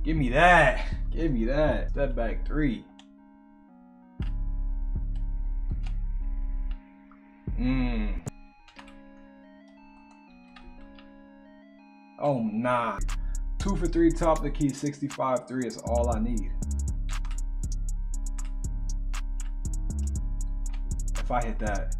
Give me that. Give me that. Step back three. Oh, nah. 2 for 3 top of the key, 65-3 is all I need. If I hit that.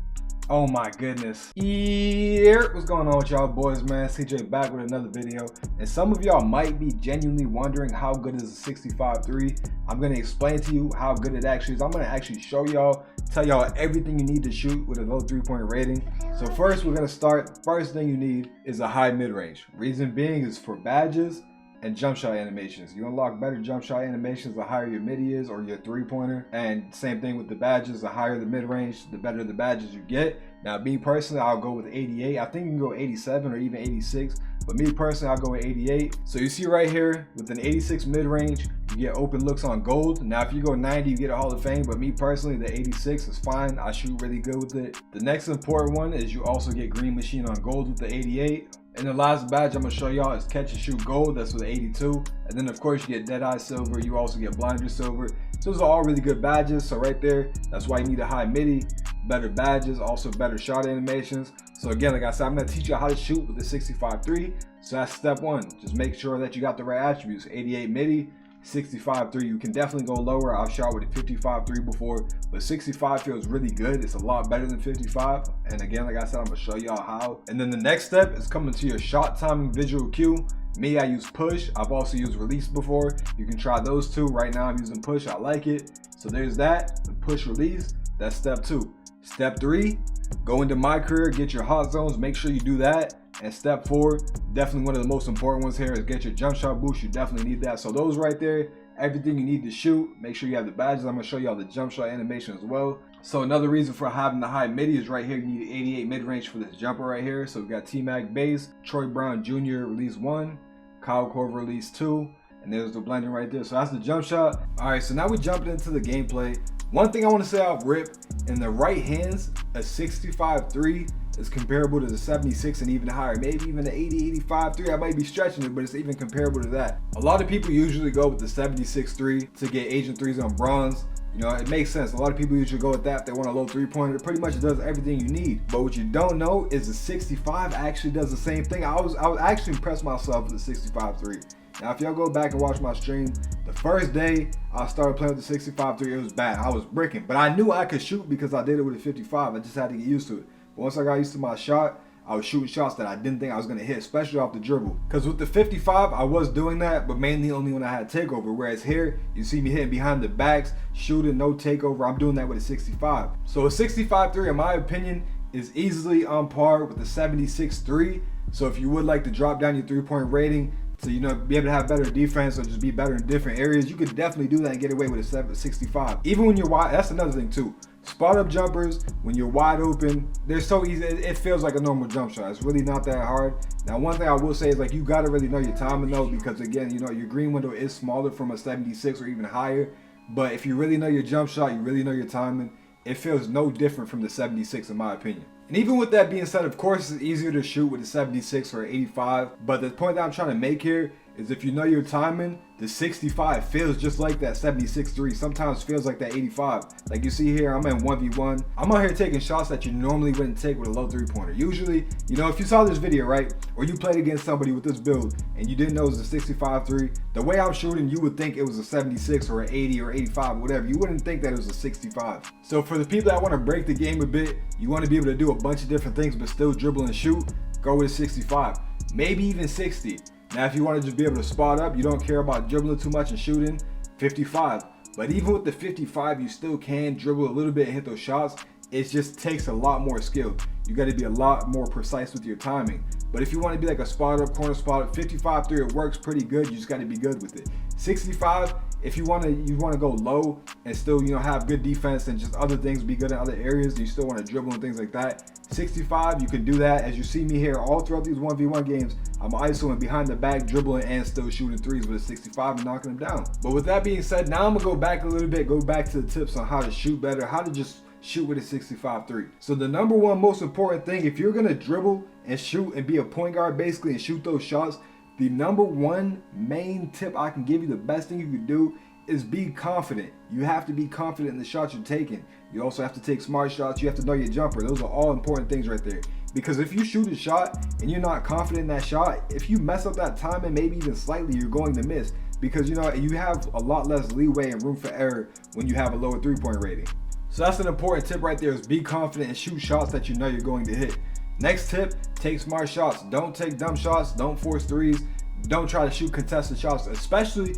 Oh my goodness. Yeah, what's going on with y'all boys, man? CJ back with another video. And some of y'all might be genuinely wondering how good is a 65-3. I'm gonna explain to you how good it actually is. I'm gonna actually show y'all, tell y'all everything you need to shoot with a low 3-point rating. So first we're gonna start, first thing you need is a high mid-range. Reason being is for badges and jump shot animations. You unlock better jump shot animations the higher your midi is, or your 3-pointer. And same thing with the badges, the higher the mid-range, the better the badges you get. Now me personally, I'll go with 88. I think you can go 87 or even 86, but me personally, I'll go with 88. So you see right here, with an 86 mid-range, you get open looks on gold. Now if you go 90, you get a Hall of Fame, but me personally, the 86 is fine. I shoot really good with it. The next important one is you also get green machine on gold with the 88. And the last badge I'm gonna show y'all is catch and shoot gold. That's with 82. And then of course you get Deadeye silver. You also get blinder silver. So those are all really good badges. So right there, that's why you need a high midi, better badges, also better shot animations. So again, like I said, I'm gonna teach you how to shoot with the 65-3. So that's step one. Just make sure that you got the right attributes. 88 midi, 65-3. You can definitely go lower. I've shot with a 55-3 before, but 65 feels really good. It's a lot better than 55. And again, like I said, I'm gonna show y'all how. And then the next step is coming to your shot timing visual cue. Me, I use push. I've also used release before. You can try those two. Right now I'm using push. I like it. So there's that, the push release. That's step two. Step three, go into my career, get your hot zones. Make sure you do that. And step four, definitely one of the most important ones here, is get your jump shot boost. You definitely need that. So those right there, everything you need to shoot. Make sure you have the badges. I'm gonna show y'all the jump shot animation as well. So another reason for having the high midi is right here. You need 88 mid-range for this jumper right here. So we got T-Mac base, Troy Brown Jr. release 1, Kyle Korver release 2, and there's the blending right there. So that's the jump shot. All right, so now we jumped into the gameplay. One thing I want to say off rip, in the right hands, a 65-3 is comparable to the 76 and even higher, maybe even the 80-85-3. I might be stretching it, but it's even comparable to that. A lot of people usually go with the 76-3 to get Agent 3s on bronze. You know, it makes sense. A lot of people usually go with that if they want a low 3-pointer. It pretty much does everything you need. But what you don't know is the 65 actually does the same thing. I was actually impressed myself with the 65-3. Now, if y'all go back and watch my stream, the first day I started playing with the 65-3, it was bad. I was bricking, but I knew I could shoot because I did it with a 55. I just had to get used to it. But once I got used to my shot, I was shooting shots that I didn't think I was gonna hit, especially off the dribble. Because with the 55, I was doing that, but mainly only when I had takeover. Whereas here, you see me hitting behind the backs, shooting, no takeover. I'm doing that with a 65. So a 65-3, in my opinion, is easily on par with the 76-3. So if you would like to drop down your 3-point rating to, you know, be able to have better defense or just be better in different areas, you could definitely do that and get away with a 65. Even when you're wide, that's another thing too. Spot up jumpers, when you're wide open, they're so easy. It feels like a normal jump shot. It's really not that hard. Now, one thing I will say is, like, you gotta really know your timing though, because again, you know, your green window is smaller from a 76 or even higher. But if you really know your jump shot, you really know your timing, it feels no different from the 76 in my opinion. And even with that being said, of course, it's easier to shoot with a 76 or 85. But the point that I'm trying to make here is, if you know your timing, the 65 feels just like that 76-3. Sometimes feels like that 85. Like you see here, I'm in 1v1. I'm out here taking shots that you normally wouldn't take with a low 3-pointer. Usually, you know, if you saw this video, right, or you played against somebody with this build and you didn't know it was a 65-3, the way I'm shooting, you would think it was a 76 or an 80 or 85, whatever. You wouldn't think that it was a 65. So for the people that want to break the game a bit, you want to be able to do a bunch of different things but still dribble and shoot, go with a 65. Maybe even 60. Now, if you want to just be able to spot up, you don't care about dribbling too much and shooting, 55. But even with the 55, you still can dribble a little bit and hit those shots. It just takes a lot more skill. You got to be a lot more precise with your timing. But if you want to be like a spot up, corner spot up, 55-3, it works pretty good. You just got to be good with it. 65, if you want to go low and still, you know, have good defense and just other things, be good in other areas, you still want to dribble and things like that. 65, you can do that. As you see me here all throughout these 1v1 games, I'm isoing behind the back, dribbling and still shooting threes with a 65 and knocking them down. But with that being said, now I'm gonna go back a little bit, go back to the tips on how to shoot better, how to just shoot with a 65-3. So the number one most important thing, if you're gonna dribble and shoot and be a point guard basically and shoot those shots, The number one main tip I can give you, the best thing you can do, is be confident. You have to be confident in the shots you're taking. You also have to take smart shots. You have to know your jumper. Those are all important things right there. Because if you shoot a shot and you're not confident in that shot, if you mess up that timing, maybe even slightly, you're going to miss. Because you have a lot less leeway and room for error when you have a lower 3-point rating. So that's an important tip right there, is be confident and shoot shots that you know you're going to hit. Next tip, take smart shots. Don't take dumb shots. Don't force threes. Don't try to shoot contested shots. Especially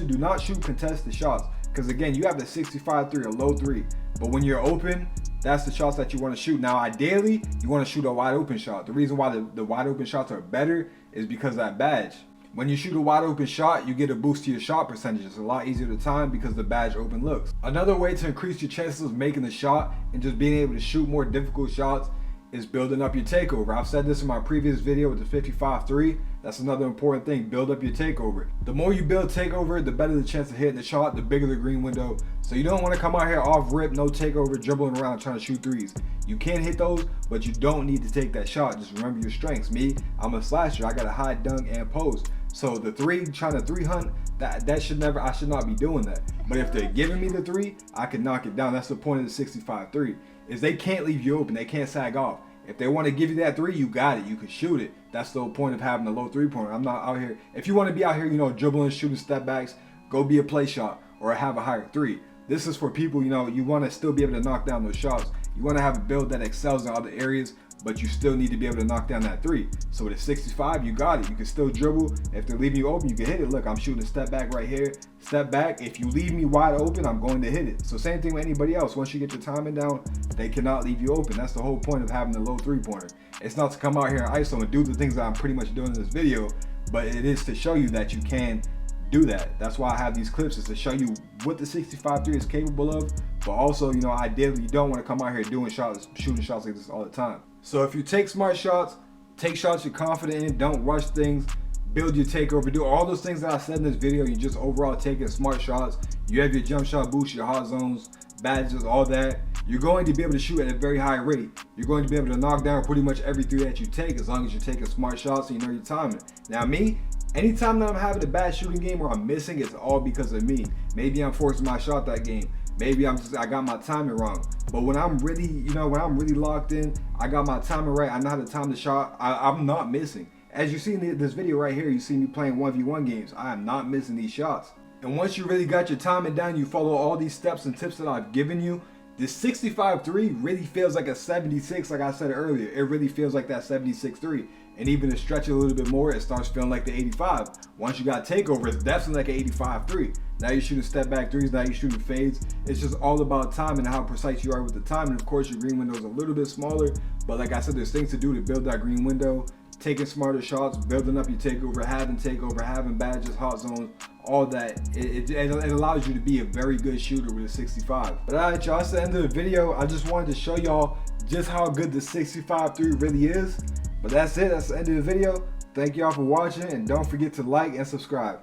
do not shoot contested shots. Because again, you have the 65-3, a low 3. But when you're open, that's the shots that you want to shoot. Now, ideally, you want to shoot a wide open shot. The reason why the wide open shots are better is because of that badge. When you shoot a wide open shot, you get a boost to your shot percentage. It's a lot easier to time because the badge open looks. Another way to increase your chances of making the shot and just being able to shoot more difficult shots is building up your takeover. I've said this in my previous video with the 55-3. That's another important thing. Build up your takeover. The more you build takeover, the better the chance of hitting the shot, the bigger the green window. So you don't want to come out here off rip, no takeover, dribbling around trying to shoot threes. You can hit those, but you don't need to take that shot. Just remember your strengths. Me, I'm a slasher. I got a high dunk and post. So the three, trying to 3-hunt, I should not be doing that. But if they're giving me the 3, I can knock it down. That's the point of the 65-3, is they can't leave you open. They can't sag off. If they want to give you that 3, you got it. You can shoot it. That's the whole point of having a low 3-pointer. I'm not out here. If you want to be out here, dribbling, shooting step backs, go be a play shot or have a higher 3. This is for people, you want to still be able to knock down those shots. You want to have a build that excels in other areas, but you still need to be able to knock down that 3. So with a 65, you got it. You can still dribble. If they're leaving you open, you can hit it. Look, I'm shooting a step back right here. Step back. If you leave me wide open, I'm going to hit it. So same thing with anybody else. Once you get your timing down, they cannot leave you open. That's the whole point of having the low 3-pointer. It's not to come out here and ISO and do the things that I'm pretty much doing in this video, but it is to show you that you can do that. That's why I have these clips, is to show you what the 65-3 is capable of, but also, ideally you don't want to come out here shooting shots like this all the time. So if you take smart shots, take shots you're confident in, don't rush things, build your takeover, do all those things that I said in this video. You just overall taking smart shots. You have your jump shot boost, your hot zones, badges, all that. You're going to be able to shoot at a very high rate. You're going to be able to knock down pretty much every 3 that you take, as long as you're taking smart shots and you know your timing. Now me, anytime that I'm having a bad shooting game or I'm missing, it's all because of me. Maybe I'm forcing my shot that game. Maybe I got my timing wrong. But when I'm really, when I'm really locked in, I got my timing right, I know how to time the shot, I'm not missing. As you see in this video right here, you see me playing 1v1 games. I am not missing these shots. And once you really got your timing down, you follow all these steps and tips that I've given you, this 65-3 really feels like a 76, like I said earlier. It really feels like that 76-3. And even to stretch it a little bit more, it starts feeling like the 85. Once you got takeover, it's definitely like an 85-3. Now you're shooting step back threes, now you're shooting fades. It's just all about timing and how precise you are with the time. And of course, your green window is a little bit smaller, but like I said, there's things to do to build that green window. Taking smarter shots, building up your takeover, having badges, hot zones, all that. It allows you to be a very good shooter with a 65. But alright, y'all, that's the end of the video. I just wanted to show y'all just how good the 65-3 really is. But that's it. That's the end of the video. Thank y'all for watching, and don't forget to like and subscribe.